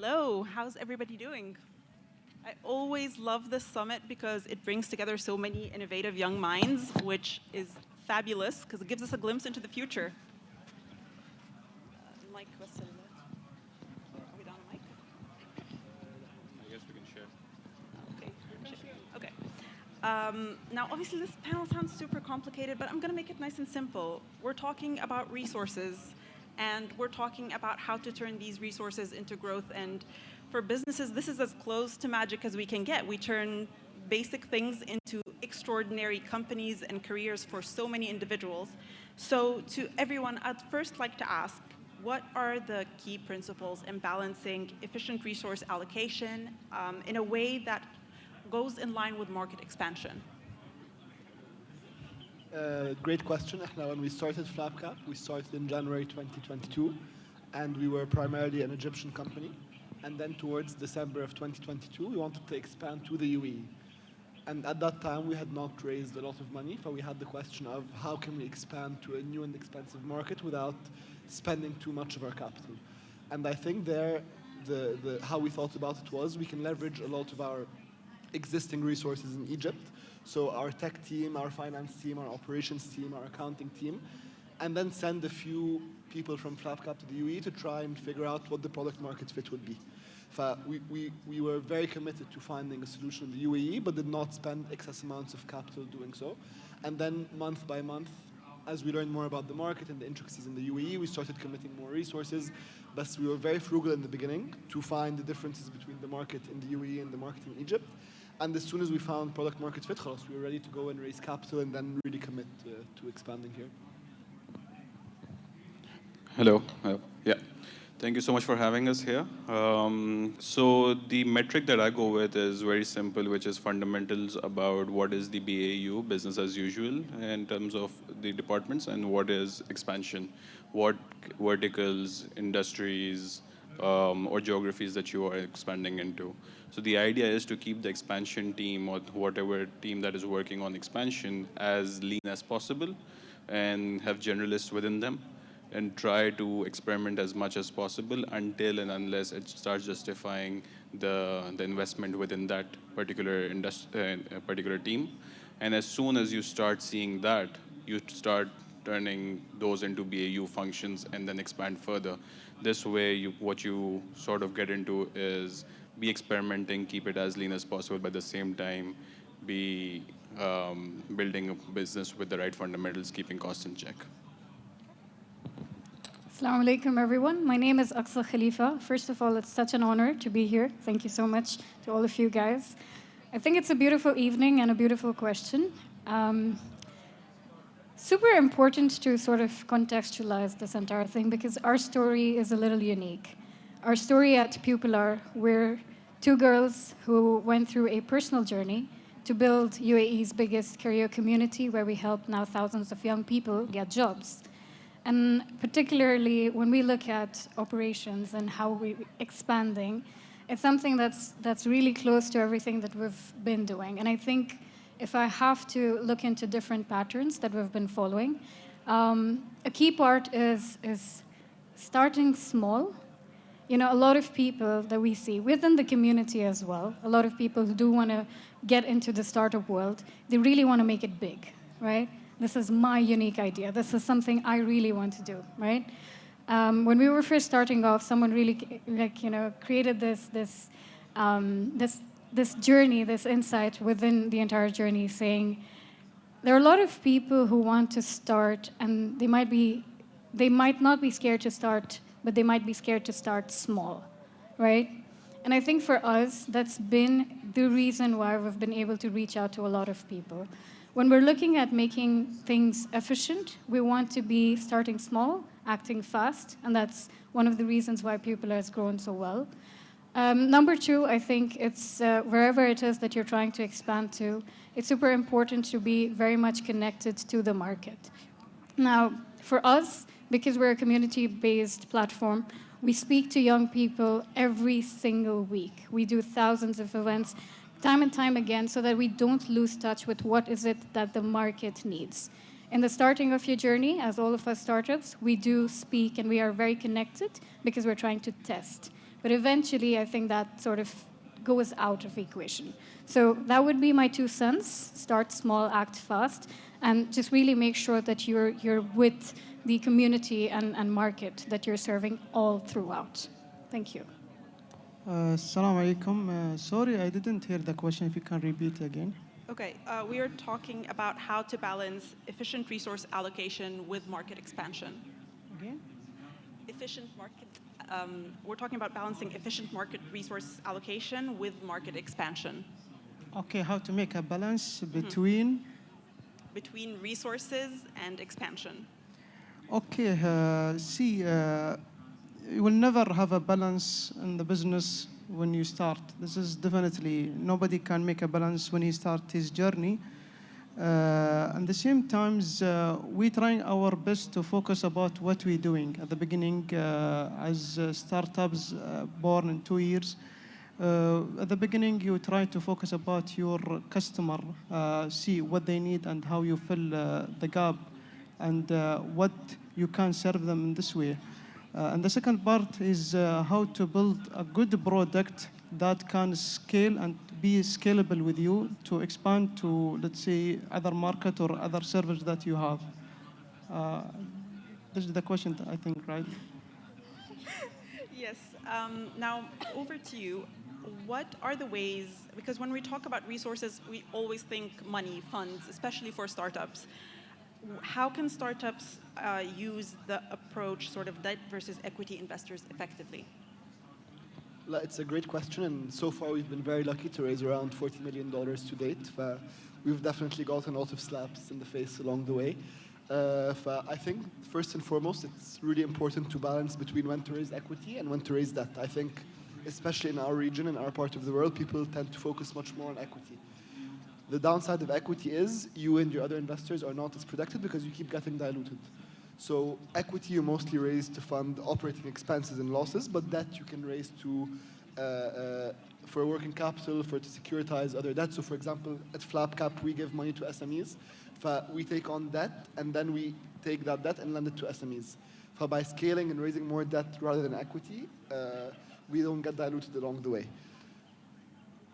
Hello, how's everybody doing? I always love this summit because it brings together so many innovative young minds, which is fabulous because it gives us a glimpse into the future. Mic was still lit. Are we down a mic? I guess we can share. Okay. Okay. Now, obviously, this panel sounds super complicated, but I'm going to make it nice and simple. We're talking about resources, and we're talking about how to turn these resources into growth. And for businesses, this is as close to magic as we can get. We turn basic things into extraordinary companies and careers for so many individuals. So to everyone, I'd first like to ask, what are the key principles in balancing efficient resource allocation in a way that goes in line with market expansion? Great question. When we started FlapKap, we started in January 2022, and we were primarily an Egyptian company. And then towards December of 2022, we wanted to expand to the UAE. And at that time, we had not raised a lot of money, so we had the question of how can we expand to a new and expensive market without spending too much of our capital. And I think there, how we thought about it was we can leverage a lot of our existing resources in Egypt. So our tech team, our finance team, our operations team, our accounting team, and then send a few people from FlapKap to the UAE to try and figure out what the product market fit would be. We were very committed to finding a solution in the UAE, but did not spend excess amounts of capital doing so. And then month by month, as we learned more about the market and the intricacies in the UAE, we started committing more resources. But we were very frugal in the beginning to find the differences between the market in the UAE and the market in Egypt. And as soon as we found product market fit, we were ready to go and raise capital and then really commit to expanding here. Hello. Yeah. Thank you so much for having us here. So the metric that I go with is very simple, which is fundamentals about what is the BAU, business as usual, in terms of the departments, and what is expansion, what verticals, industries, or geographies that you are expanding into. So the idea is to keep the expansion team or whatever team that is working on expansion as lean as possible and have generalists within them, and try to experiment as much as possible until and unless it starts justifying the investment within that particular particular team. And as soon as you start seeing that, you start turning those into BAU functions and then expand further. This way, what you sort of get into is be experimenting, keep it as lean as possible, but at the same time, be building a business with the right fundamentals, keeping costs in check. Assalamu alaikum, everyone. My name is Aqsa Khalifa. First of all, it's such an honor to be here. Thank you so much to all of you guys. I think it's a beautiful evening and a beautiful question. Super important to sort of contextualize this entire thing because our story is a little unique. Our story at Pupilar, we're two girls who went through a personal journey to build UAE's biggest career community where we help now thousands of young people get jobs. And particularly when we look at operations and how we're expanding, it's something that's really close to everything that we've been doing. And I think if I have to look into different patterns that we've been following, a key part is starting small. You know, a lot of people that we see within the community as well, a lot of people who do want to get into the startup world, they really want to make it big, right? This is my unique idea. This is something I really want to do, right? When we were first starting off, someone really, created this journey, this insight within the entire journey, saying there are a lot of people who want to start, and they might not be scared to start, but they might be scared to start small, right? And I think for us, that's been the reason why we've been able to reach out to a lot of people. When we're looking at making things efficient, we want to be starting small, acting fast, and that's one of the reasons why Pupilar has grown so well. Number two, I think it's wherever it is that you're trying to expand to, it's super important to be very much connected to the market. Now, for us, because we're a community-based platform, we speak to young people every single week. We do thousands of events time and time again so that we don't lose touch with what is it that the market needs. In the starting of your journey, as all of us startups, we do speak and we are very connected because we're trying to test. But eventually, I think that sort of goes out of equation. So that would be my 2 cents. Start small, act fast, and just really make sure that you're with the community and market that you're serving all throughout. Thank you. Assalamu alaikum. Sorry, I didn't hear the question. If you can repeat again. Okay, we are talking about how to balance efficient resource allocation with market expansion. Again? Efficient market, we're talking about balancing efficient market resource allocation with market expansion. Okay, how to make a balance between? Between resources and expansion. Okay, you will never have a balance in the business when you start. This is definitely, nobody can make a balance when he starts his journey. At the same time, we're trying our best to focus about what we're doing. At the beginning, as startups born in 2 years, at the beginning, you try to focus about your customer, see what they need and how you fill the gap, and what you can serve them in this way. And the second part is how to build a good product that can scale and be scalable with you to expand to, let's say, other market or other service that you have. This is the question, I think, right? Yes. Now, over to you. What are the ways, because when we talk about resources, we always think money, funds, especially for startups. How can startups use the approach, sort of debt versus equity investors effectively? It's a great question, and so far we've been very lucky to raise around $40 million to date. We've definitely gotten a lot of slaps in the face along the way. I think, first and foremost, it's really important to balance between when to raise equity and when to raise debt. I think, especially in our region, in our part of the world, people tend to focus much more on equity. The downside of equity is you and your other investors are not as protected because you keep getting diluted. So equity you mostly raise to fund operating expenses and losses, but debt you can raise for working capital, to securitize other debt. So for example, at FlapKap, we give money to SMEs. We take on debt, and then we take that debt and lend it to SMEs. By scaling and raising more debt rather than equity, we don't get diluted along the way.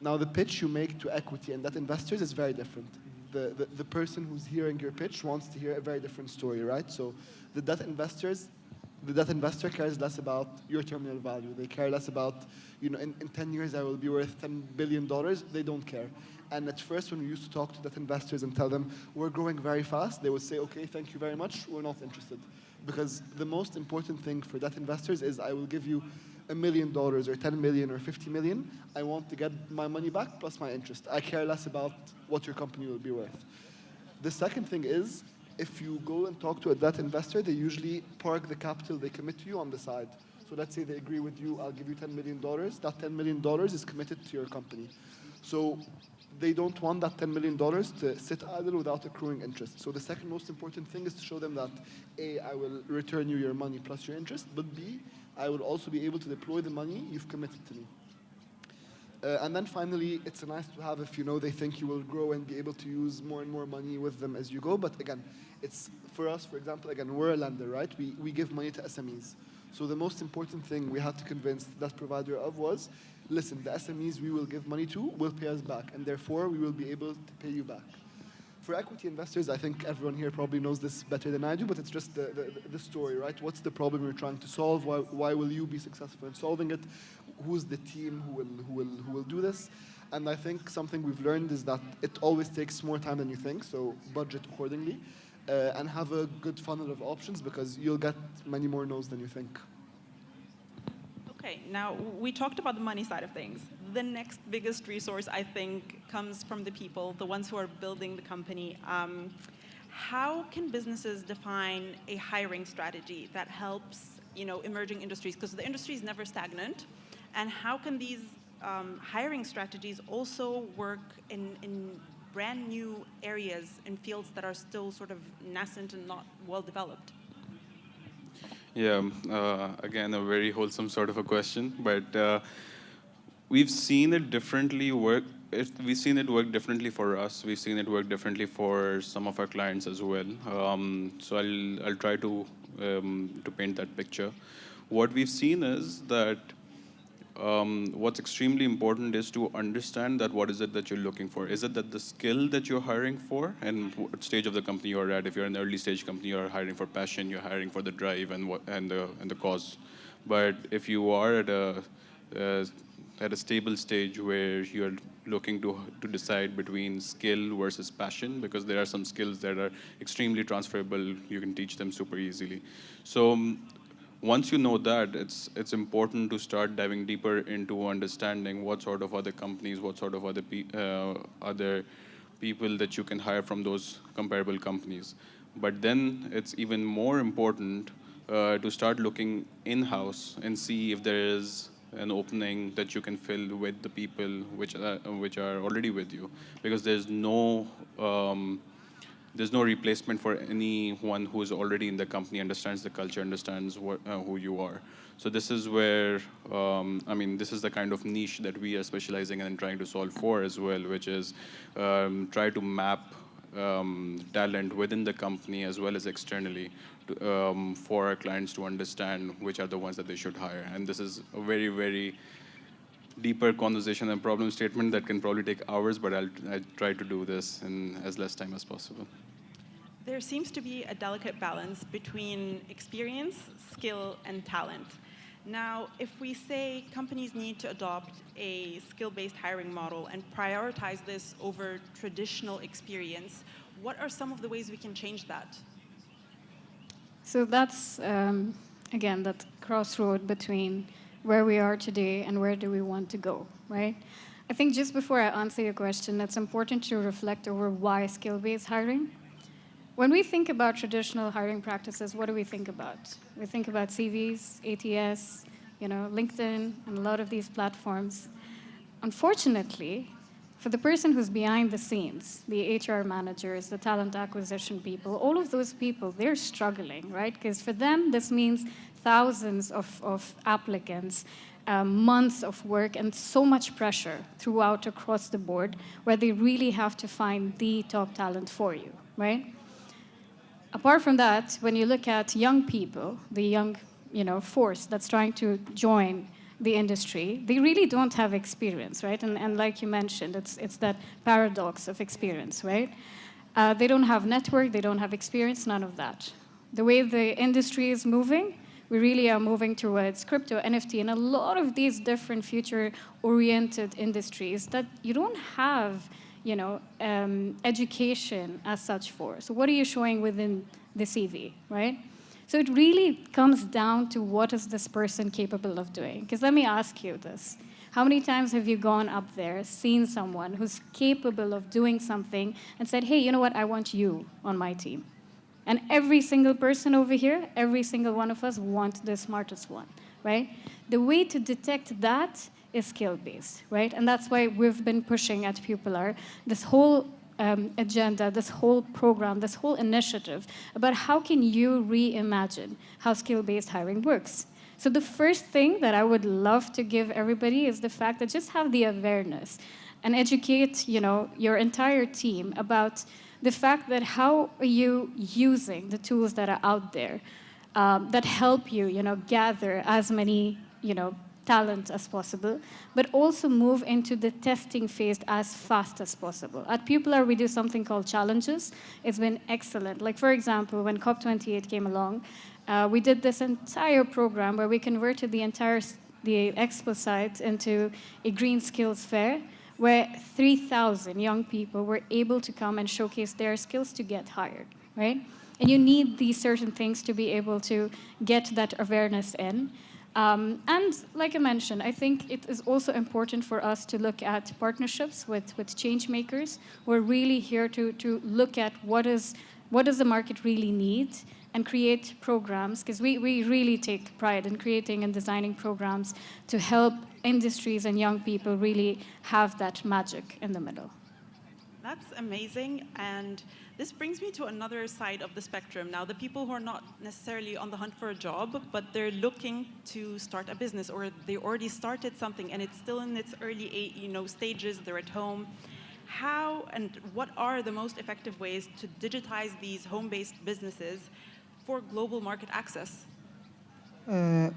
Now, the pitch you make to equity and debt investors is very different. The person who's hearing your pitch wants to hear a very different story, right? So the debt investor cares less about your terminal value. They care less about, in 10 years I will be worth $10 billion. They don't care. And at first, when we used to talk to debt investors and tell them, we're growing very fast, they would say, okay, thank you very much, we're not interested. Because the most important thing for debt investors is I will give you $1 million or 10 million or 50 million. I want to get my money back plus my interest. I care less about what your company will be worth. The second thing is, if you go and talk to a debt investor, they usually park the capital they commit to you on the side. So let's say they agree with you, I'll give you $10 million. That $10 million is committed to your company. So they don't want that $10 million to sit idle without accruing interest. So the second most important thing is to show them that A, I will return you your money plus your interest, but B, I will also be able to deploy the money you've committed to me. And then finally, it's nice to have if they think you will grow and be able to use more and more money with them as you go. But again, it's for us, for example, we're a lender, right? We give money to SMEs. So the most important thing we had to convince that provider of was, listen, the SMEs we will give money to will pay us back, and therefore we will be able to pay you back. For equity investors, I think everyone here probably knows this better than I do, but it's just the story, right? What's the problem you're trying to solve? Why will you be successful in solving it? Who's the team who will do this? And I think something we've learned is that it always takes more time than you think, so budget accordingly, and have a good funnel of options because you'll get many more no's than you think. Okay, now we talked about the money side of things. The next biggest resource, I think, comes from the people, the ones who are building the company. How can businesses define a hiring strategy that helps, emerging industries? Because the industry is never stagnant. And how can these hiring strategies also work in brand new areas, in fields that are still sort of nascent and not well developed? Yeah, again, a very wholesome sort of a question, but we've seen it differently work. We've seen it work differently for us. We've seen it work differently for some of our clients as well. So I'll try to paint that picture. What we've seen is that what's extremely important is to understand that what is it that you're looking for. Is it that the skill that you're hiring for, and what stage of the company you're at? If you're an early stage company, you're hiring for passion, you're hiring for the drive and the cause. But if you are at a stable stage where you're looking to decide between skill versus passion, because there are some skills that are extremely transferable, you can teach them super easily. So once you know that, it's important to start diving deeper into understanding what sort of other companies, what sort of other people that you can hire from those comparable companies. But then it's even more important to start looking in-house and see if there is an opening that you can fill with the people which are already with you, because there's no replacement for anyone who is already in the company, understands the culture, understands who you are. So this is where, this is the kind of niche that we are specializing in and trying to solve for as well, which is try to map talent within the company as well as externally for our clients to understand which are the ones that they should hire. And this is a very, very deeper conversation and problem statement that can probably take hours, but I'll try to do this in as less time as possible. There seems to be a delicate balance between experience, skill, and talent. Now, if we say companies need to adopt a skill-based hiring model and prioritize this over traditional experience, what are some of the ways we can change that? So that's, again, that crossroad between where we are today and where do we want to go, right? I think just before I answer your question, it's important to reflect over why skill-based hiring. When we think about traditional hiring practices, what do we think about? We think about CVs, ATS, LinkedIn, and a lot of these platforms. Unfortunately, for the person who's behind the scenes, the HR managers, the talent acquisition people, all of those people, they're struggling, right? Because for them, this means thousands of applicants, months of work, and so much pressure throughout across the board, where they really have to find the top talent for you, right? Apart from that, when you look at young people, the young force that's trying to join the industry, they really don't have experience, right? And like you mentioned, it's that paradox of experience, right? They don't have network, they don't have experience, none of that. The way the industry is moving, we really are moving towards crypto, NFT, and a lot of these different future-oriented industries that you don't have education as such for. So what are you showing within the CV, right? So it really comes down to what is this person capable of doing? Because let me ask you this. How many times have you gone up there, seen someone who's capable of doing something and said, hey, you know what, I want you on my team? And every single person over here, every single one of us want the smartest one, right? The way to detect that is skill-based, right? And that's why we've been pushing at Pupilar this whole agenda, this whole program, this whole initiative about how can you reimagine how skill-based hiring works. So the first thing that I would love to give everybody is the fact that just have the awareness and educate, your entire team about the fact that how are you using the tools that are out there that help you, gather as many, talent as possible, but also move into the testing phase as fast as possible. At Pupilar, we do something called challenges. It's been excellent. Like, for example, when COP28 came along, we did this entire program where we converted the expo site into a green skills fair, where 3,000 young people were able to come and showcase their skills to get hired, right? And you need these certain things to be able to get that awareness in. And like I mentioned, I think it is also important for us to look at partnerships with change makers. We're really here to look at what does the market really need and create programs, because we really take pride in creating and designing programs to help industries and young people really have that magic in the middle. That's amazing. And this brings me to another side of the spectrum. Now, the people who are not necessarily on the hunt for a job, but they're looking to start a business, or they already started something and it's still in its early stages, they're at home. How and what are the most effective ways to digitize these home-based businesses for global market access?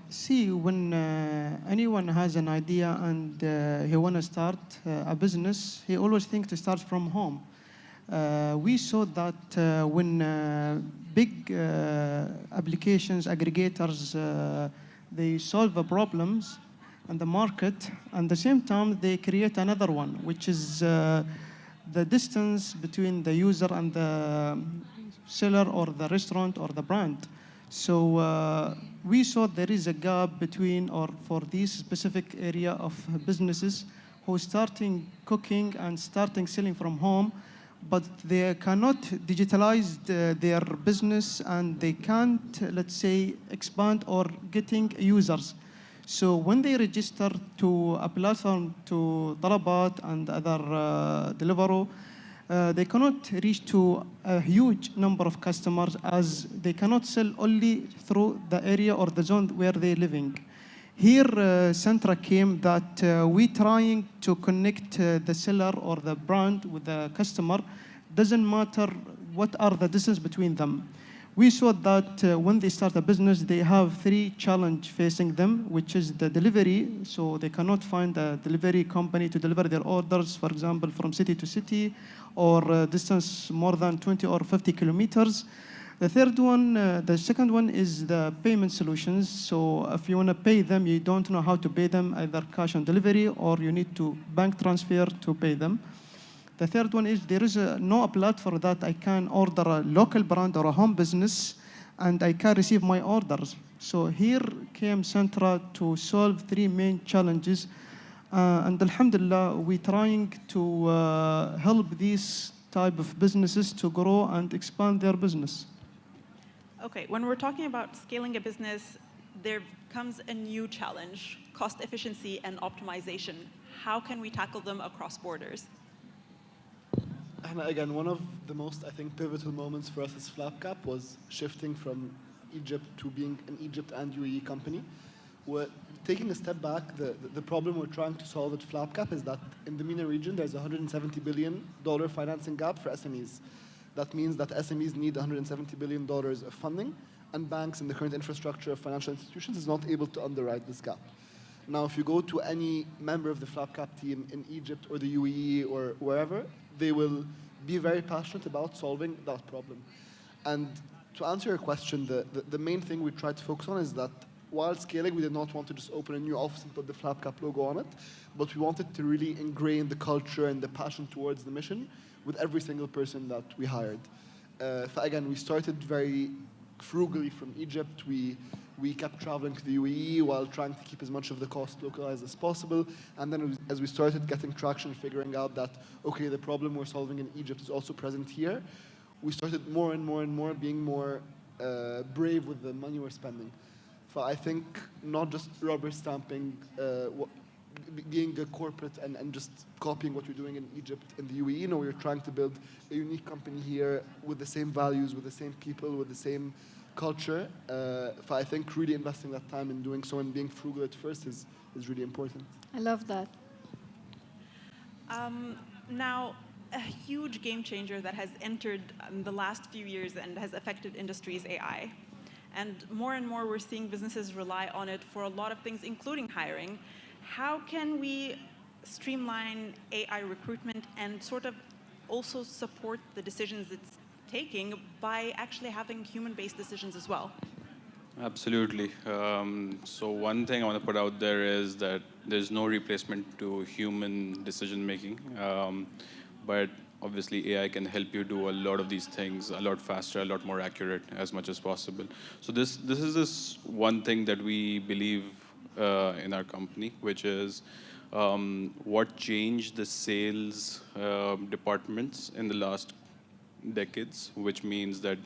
See, when anyone has an idea and he want to start a business, he always thinks to start from home. We saw that when big applications, aggregators, they solve the problems in the market, and at the same time they create another one, which is the distance between the user and the seller or the restaurant or the brand. So we saw there is a gap between or for this specific area of businesses who starting cooking and starting selling from home, but they cannot digitalize their business and they can't, let's say, expand or getting users. So when they register to a platform to Talabat and other Deliveroo, they cannot reach to a huge number of customers as they cannot sell only through the area or the zone where they're living. Here, Santra came that we trying to connect the seller or the brand with the customer. Doesn't matter what are the distance between them. We saw that when they start a business, they have 3 challenges facing them, which is the delivery. So they cannot find a delivery company to deliver their orders, for example, from city to city, or distance more than 20 or 50 kilometers. The third one, the second one is the payment solutions. So if you want to pay them, you don't know how to pay them, either cash on delivery or you need to bank transfer to pay them. The third one is there is no platform that I can order a local brand or a home business and I can receive my orders. So here came Santra to solve 3 main challenges. And alhamdulillah, we're trying to help these type of businesses to grow and expand their business. Okay, when we're talking about scaling a business, there comes a new challenge, cost efficiency and optimization. How can we tackle them across borders? And again, one of the most, I think, pivotal moments for us as FlapKap was shifting from Egypt to being an Egypt and UAE company. We're taking a step back, the problem we're trying to solve at FlapKap is that in the MENA region, there's a $170 billion financing gap for SMEs. That means that SMEs need $170 billion of funding, and banks in the current infrastructure of financial institutions is not able to underwrite this gap. Now, if you go to any member of the FlapKap team in Egypt or the UAE or wherever, they will be very passionate about solving that problem. And to answer your question, the main thing we tried to focus on is that while scaling, we did not want to just open a new office and put the FlapKap logo on it, but we wanted to really ingrain the culture and the passion towards the mission with every single person that we hired. Again, we started very frugally from Egypt. We kept traveling to the UAE while trying to keep as much of the cost localized as possible. And then as we started getting traction, figuring out that, okay, the problem we're solving in Egypt is also present here, we started more and more and more being more brave with the money we're spending. I think not just rubber stamping, being a corporate and just copying what you're doing in Egypt and the UAE. No, we're trying to build a unique company here with the same values, with the same people, with the same culture. I think really investing that time in doing so and being frugal at first is really important. I love that. Now, a huge game changer that has entered in the last few years and has affected industry is AI. And more we're seeing businesses rely on it for a lot of things, including hiring. How can we streamline AI recruitment and sort of also support the decisions it's taking by actually having human-based decisions as well? Absolutely. So one thing I want to put out there is that there's no replacement to human decision-making. But obviously, AI can help you do a lot of these things a lot faster, a lot more accurate as much as possible. So this is one thing that we believe in our company, which is what changed the sales departments in the last decades, which means that,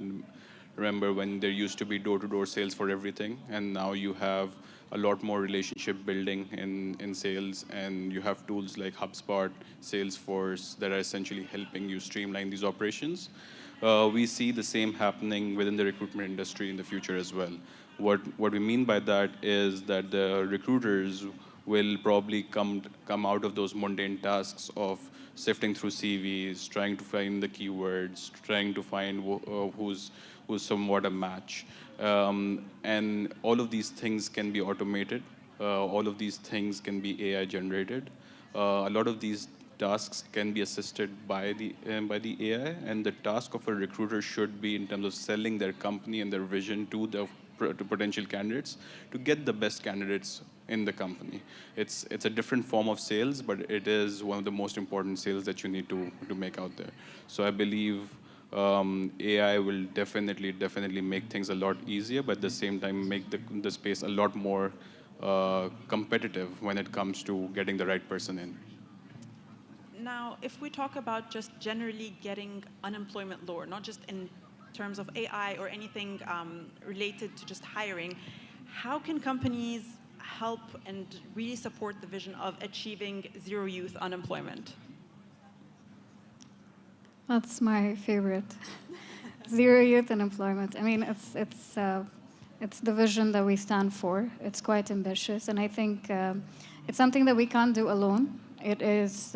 remember when there used to be door-to-door sales for everything, and now you have a lot more relationship building in sales, and you have tools like HubSpot, Salesforce that are essentially helping you streamline these operations. We see the same happening within the recruitment industry in the future as well. What we mean by that is that the recruiters will probably come out of those mundane tasks of sifting through CVs, trying to find the keywords, trying to find who's somewhat a match. And all of these things can be automated. All of these things can be AI generated. A lot of these tasks can be assisted by the AI, and the task of a recruiter should be in terms of selling their company and their vision to to potential candidates to get the best candidates in the company. It's a different form of sales, but it is one of the most important sales that you need to make out there. So I believe AI will definitely make things a lot easier, but at the same time make the space a lot more competitive when it comes to getting the right person in. Now, if we talk about just generally getting unemployment lower, not just in terms of AI or anything related to just hiring, how can companies help and really support the vision of achieving zero youth unemployment? That's my favorite. Zero youth unemployment. I mean, it's the vision that we stand for. It's quite ambitious, and I think it's something that we can't do alone. It's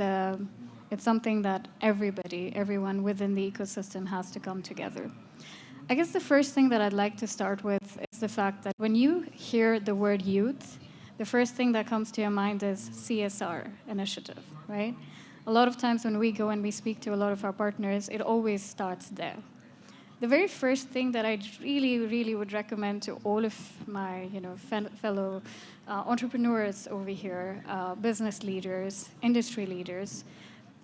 something that everyone within the ecosystem has to come together. I guess the first thing that I'd like to start with is the fact that when you hear the word youth, the first thing that comes to your mind is CSR initiative, right? A lot of times when we go and we speak to a lot of our partners, it always starts there. The very first thing that I really would recommend to all of my fellow entrepreneurs over here, business leaders, industry leaders,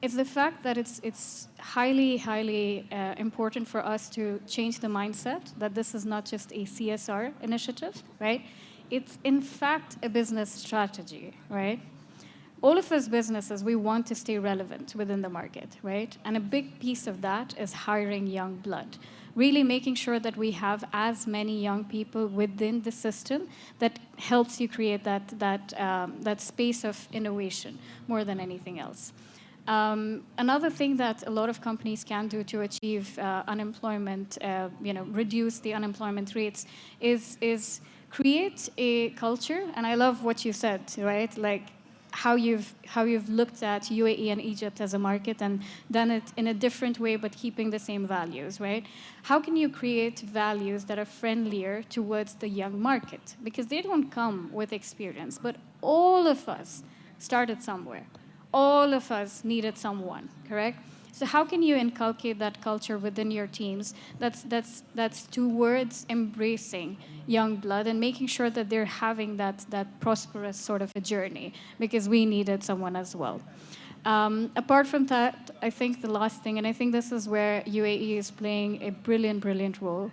is the fact that it's highly important for us to change the mindset that this is not just a CSR initiative, right? It's in fact a business strategy, right? All of us businesses, we want to stay relevant within the market, right? And a big piece of that is hiring young blood. Really making sure that we have as many young people within the system that helps you create that space of innovation more than anything else. Another thing that a lot of companies can do to achieve unemployment, reduce the unemployment rates, is create a culture. And I love what you said, right? Like how you've looked at UAE and Egypt as a market and done it in a different way, but keeping the same values, right? How can you create values that are friendlier towards the young market? Because they don't come with experience, but all of us started somewhere. All of us needed someone, correct? So how can you inculcate that culture within your teams that's towards embracing young blood and making sure that they're having that prosperous sort of a journey, because we needed someone as well. Apart from that, I think the last thing, and I think this is where UAE is playing a brilliant role.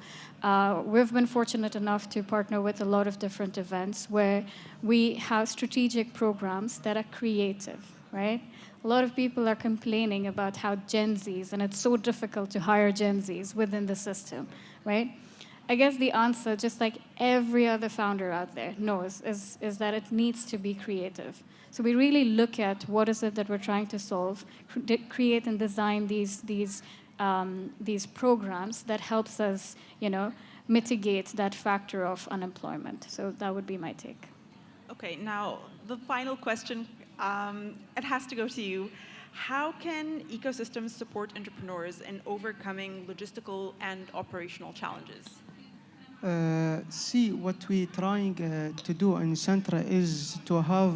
We've been fortunate enough to partner with a lot of different events where we have strategic programs that are creative, right? A lot of people are complaining about how Gen Zs, and it's so difficult to hire Gen Zs within the system, right? I guess the answer, just like every other founder out there knows, is that it needs to be creative. So we really look at what is it that we're trying to solve, create and design these programs that helps us, mitigate that factor of unemployment. So that would be my take. Okay, now the final question. It has to go to you. How can ecosystems support entrepreneurs in overcoming logistical and operational challenges? What we're trying to do in Santra is to have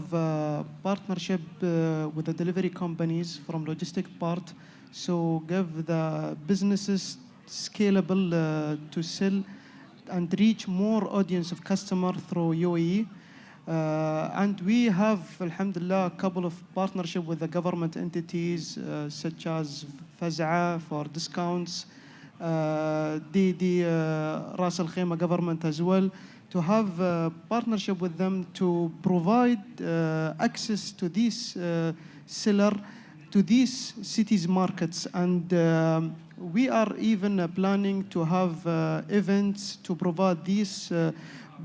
partnership with the delivery companies from logistic part, so give the businesses scalable to sell and reach more audience of customer through UAE. And we have, alhamdulillah, a couple of partnerships with the government entities such as Faz'a for discounts, the Ras Al Khaimah government as well, to have a partnership with them to provide access to these seller to these cities markets. And we are even planning to have events to provide these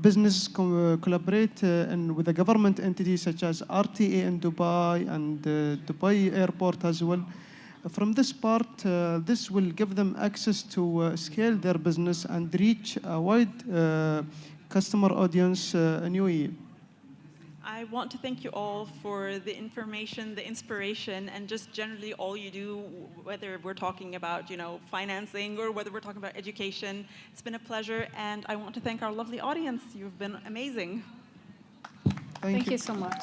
business collaborate with the government entities such as RTA in Dubai and Dubai airport as well. From this part, this will give them access to scale their business and reach a wide customer audience in UAE. I want to thank you all for the information, the inspiration, and just generally all you do, whether we're talking about, financing or whether we're talking about education. It's been a pleasure, and I want to thank our lovely audience. You've been amazing. Thank you so much.